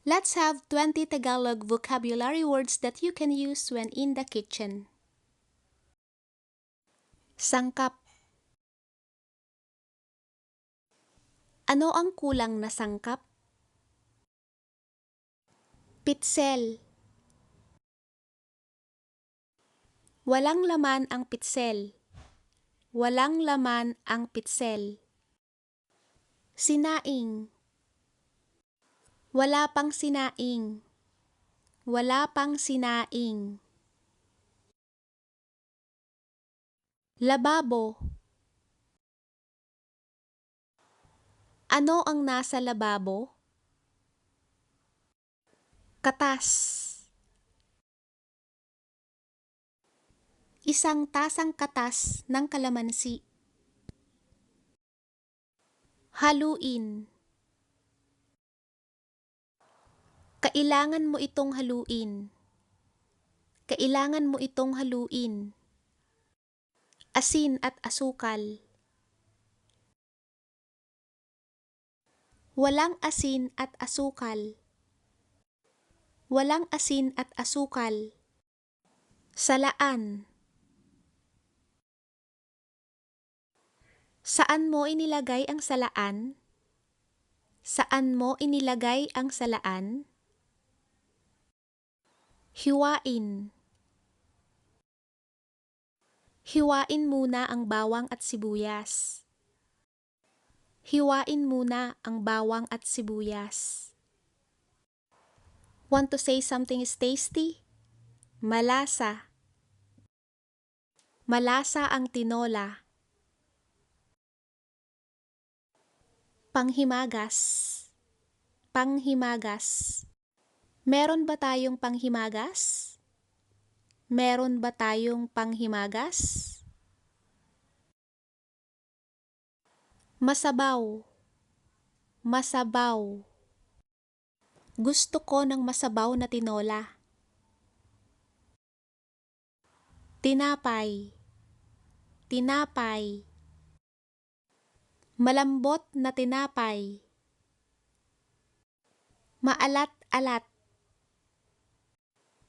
Let's have 20 Tagalog vocabulary words that you can use when in the kitchen. Sangkap. Ano ang kulang na sangkap? Pitsel. Walang laman ang pitsel. Walang laman ang pitsel. Sinaing. Wala pang sinaing. Wala pang sinaing. Lababo. Ano ang nasa lababo? Katas. Isang tasang katas ng kalamansi. Haluin. Kailangan mo itong haluin. Kailangan mo itong haluin. Asin at asukal. Walang asin at asukal. Walang asin at asukal. Salaan. Saan mo inilagay ang salaan? Saan mo inilagay ang salaan? Hiwain. Hiwain muna ang bawang at sibuyas. Hiwain muna ang bawang at sibuyas. Want to say something is tasty? Malasa. Malasa ang tinola. Panghimagas. Panghimagas. Meron ba tayong panghimagas? Meron ba tayong panghimagas? Masabaw. Masabaw. Gusto ko ng masabaw na tinola. Tinapay. Tinapay. Malambot na tinapay. Maalat-alat.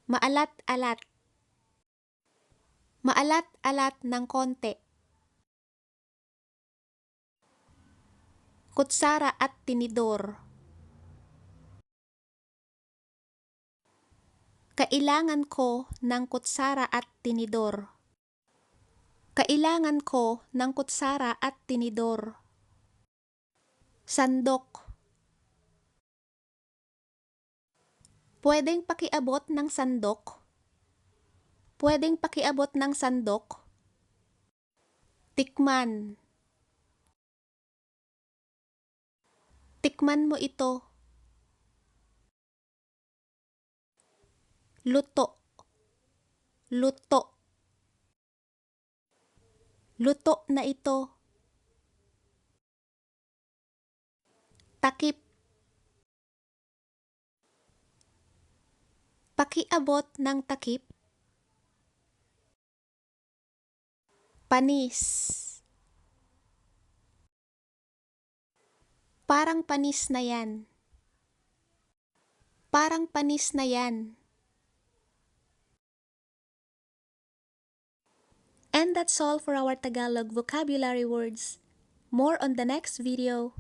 Maalat-alat. Maalat-alat ng konti. Kutsara at tinidor. Kailangan ko ng kutsara at tinidor. Kailangan ko ng kutsara at tinidor. Sandok. Pwedeng pakiabot ng sandok? Pwedeng pakiabot ng sandok? Tikman. Tikman mo ito. Luto. Luto. Luto na ito. Takip. Pakiabot ng takip. Panis. Parang panis na yan. Parang panis na yan. And that's all for our Tagalog vocabulary words. More on the next video.